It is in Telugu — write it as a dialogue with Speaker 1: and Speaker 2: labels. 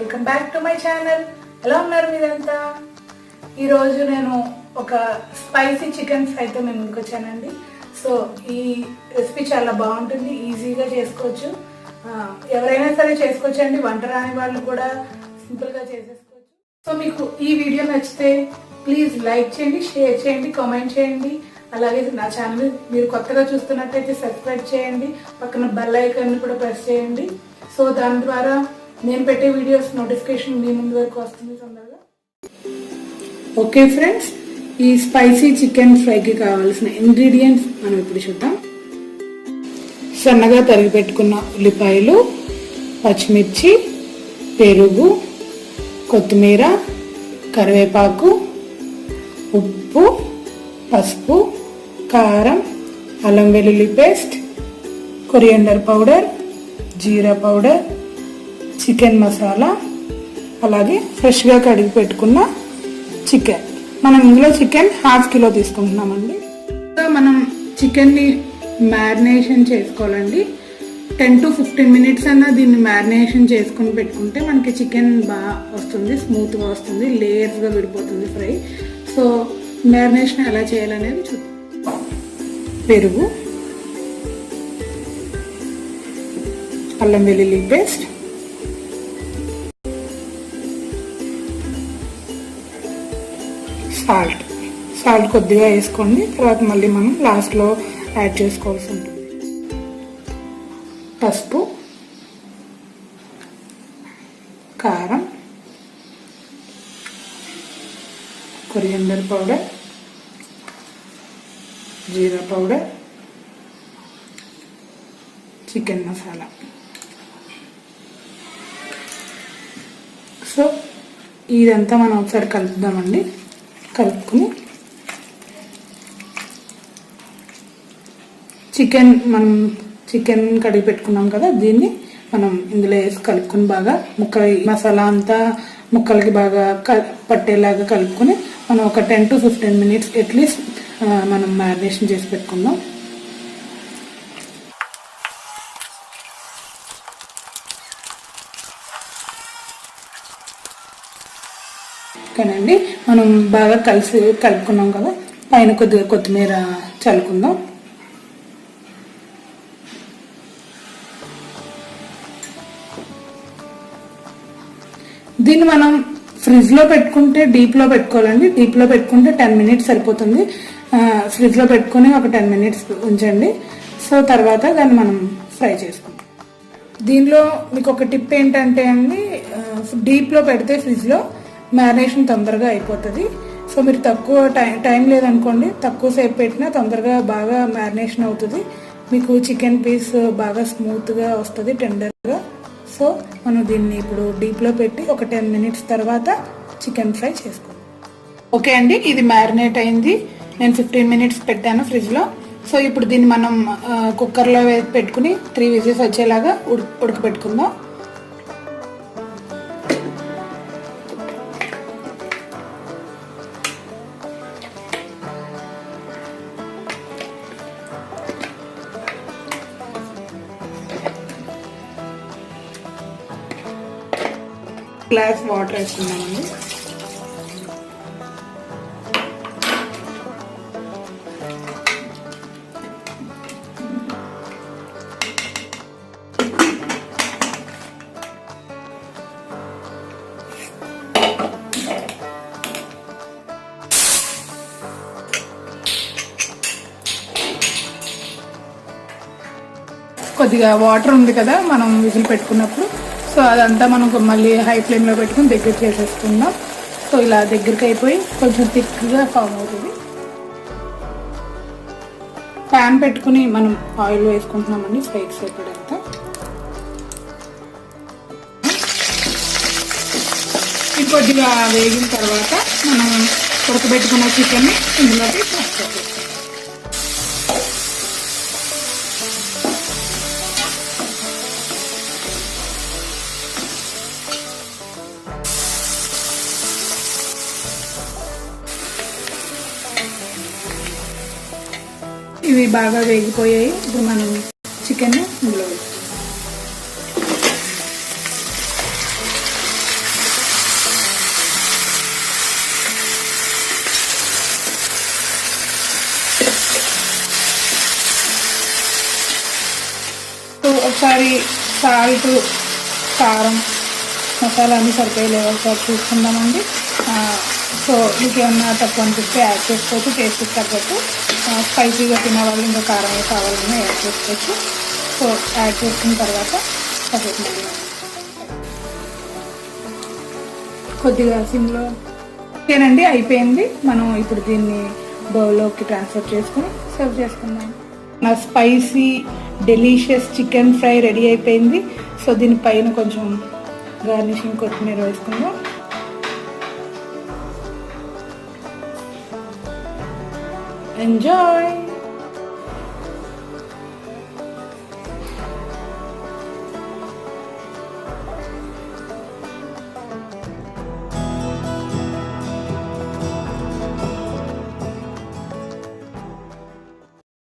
Speaker 1: Welcome back to my channel. ఎలా ఉన్నారు మీరంతా? ఈరోజు నేను ఒక స్పైసీ చికెన్ ఫ్రైతో మేము ముందుకు వచ్చానండి. సో ఈ రెసిపీ చాలా బాగుంటుంది, ఈజీగా చేసుకోవచ్చు, ఎవరైనా సరే చేసుకోవచ్చండి. వంట రాని వాళ్ళు కూడా సింపుల్గా చేసేసుకోవచ్చు. సో మీకు ఈ వీడియో నచ్చితే ప్లీజ్ లైక్ చేయండి, షేర్ చేయండి, కామెంట్ చేయండి. అలాగే నా ఛానల్ మీరు కొత్తగా చూస్తున్నట్టయితే సబ్స్క్రైబ్ చేయండి, పక్కన బెల్ ఐకాన్ కూడా ప్రెస్ చేయండి. సో దాని ద్వారా నేను పెట్టే వీడియోస్ నోటిఫికేషన్ మీ ముందు వరకు వస్తుంది తొందరగా. ఓకే ఫ్రెండ్స్, ఈ స్పైసీ చికెన్ ఫ్రైకి కావాల్సిన ఇంగ్రీడియంట్స్ మనం ఇప్పుడు చూద్దాం. సన్నగా తరిగి పెట్టుకున్న ఉల్లిపాయలు, పచ్చిమిర్చి, పెరుగు, కొత్తిమీర, కరివేపాకు, ఉప్పు, పసుపు, కారం, అల్లం వెల్లుల్లి పేస్ట్, కొరియండర్ పౌడర్, జీరా పౌడర్, చికెన్ మసాలా, అలాగే ఫ్రెష్గా కడిగి పెట్టుకున్న చికెన్. మనం ఇందులో చికెన్ 1/2 కిలో తీసుకుంటున్నామండి. మనం చికెన్ని మ్యారినేషన్ చేసుకోవాలండి. 10 to 15 minutes అన్న దీన్ని మ్యారినేషన్ చేసుకుని పెట్టుకుంటే మనకి చికెన్ బాగా వస్తుంది, స్మూత్గా వస్తుంది, లేయర్స్గా విడిపోతుంది ఫ్రై. సో మ్యారినేషన్ ఎలా చేయాలనేది చూద్దాం. పెరుగు, అల్లం వెల్లుల్లి పేస్ట్, సాల్ట్ కొద్దిగా వేసుకోండి, తర్వాత మళ్ళీ మనం లాస్ట్లో యాడ్ చేసుకోవాల్సి ఉంటుంది. పసుపు, కారం, కొరియండర్ పౌడర్, జీరా పౌడర్, చికెన్ మసాలా. సో ఇదంతా మనం ఒకసారి కలుపుదామండి. కలుపుకుని చికెన్ కడిగి పెట్టుకున్నాం కదా, దీన్ని మనం ఇందులో వేసి కలుపుకొని బాగా మసాలా అంతా ముక్కలకి బాగా పట్టేలాగా కలుపుకొని మనం ఒక 10 to 15 minutes అట్లీస్ట్ మనం మ్యారినేషన్ చేసి పెట్టుకుందాం. కానండి మనం బాగా కలుపుకున్నాం కదా, పైన కొద్దిగా కొత్తిమీర చల్లుకుందాం. దీన్ని మనం ఫ్రిడ్జ్లో పెట్టుకుంటే డీప్లో పెట్టుకోవాలండి. డీప్లో పెట్టుకుంటే 10 minutes సరిపోతుంది. ఫ్రిడ్జ్లో పెట్టుకుని ఒక 10 minutes ఉంచండి. సో తర్వాత దాన్ని మనం ఫ్రై చేసుకుంటాం. దీనిలో మీకు ఒక టిప్ ఏంటంటే అండి, డీప్లో పెడితే ఫ్రిడ్జ్లో మ్యారినేషన్ తొందరగా అయిపోతుంది. సో మీరు తక్కువ టైం లేదనుకోండి, తక్కువ సేపు పెట్టినా తొందరగా బాగా మ్యారినేషన్ అవుతుంది. మీకు చికెన్ పీస్ బాగా స్మూత్గా వస్తుంది, టెండర్గా. సో మనం దీన్ని ఇప్పుడు డీప్లో పెట్టి ఒక 10 minutes తర్వాత చికెన్ ఫ్రై చేసుకోండి. ఓకే అండి, ఇది మ్యారినేట్ అయింది. నేను 15 minutes పెట్టాను ఫ్రిడ్జ్లో. సో ఇప్పుడు దీన్ని మనం కుక్కర్లో పెట్టుకుని 3 whistles వచ్చేలాగా ఉడకబెట్టుకుందాం. Glass water వేసుకున్నామండి. కొద్దిగా వాటర్ ఉంది కదా మనం విజిల్ పెట్టుకున్నప్పుడు, సో అదంతా మనం మళ్ళీ హై ఫ్లేమ్లో పెట్టుకుని దగ్గర చేసేసుకుందాం. సో ఇలా దగ్గరికి అయిపోయి కొంచెం థిక్గా ఫామ్ అవుతుంది. ప్యాన్ పెట్టుకుని మనం ఆయిల్ వేసుకుంటున్నామండి ఫ్రైకి సరిపడంతా. కొద్దిగా వేగిన తర్వాత మనం ఉడకబెట్టుకున్న చికెన్ని ఇందులోకి వేసుకోవాలి. ఇవి బాగా వేగిపోయాయి. ఇప్పుడు మనం చికెన్ ఇందులో ఒకసారి సాల్ట్, కారం, మసాలా అన్నీ సరిపోయలేవు ఒకసారి చూసుకుందామండి. సో మీకు ఏమన్నా తక్కువ అనిపిస్తే యాడ్ చేసుకోవచ్చు, టేస్ట్కి తగ్గట్టు. స్పైసీగా తినేవాళ్ళు ఇంకా కారం కావాలన్నా యాడ్ చేసుకోవచ్చు. సో యాడ్ చేసుకున్న తర్వాత కొద్దిగా సిమ్లో ఓకేనండి, అయిపోయింది. మనం ఇప్పుడు దీన్ని బౌల్లోకి ట్రాన్స్ఫర్ చేసుకుని సర్వ్ చేసుకుందాం. నా spicy delicious chicken fry ready అయిపోయింది. సో దీనిపైన కొంచెం గార్నిషింగ్ కొత్తిమీర వేసుకుందాం. ఎంజాయ్.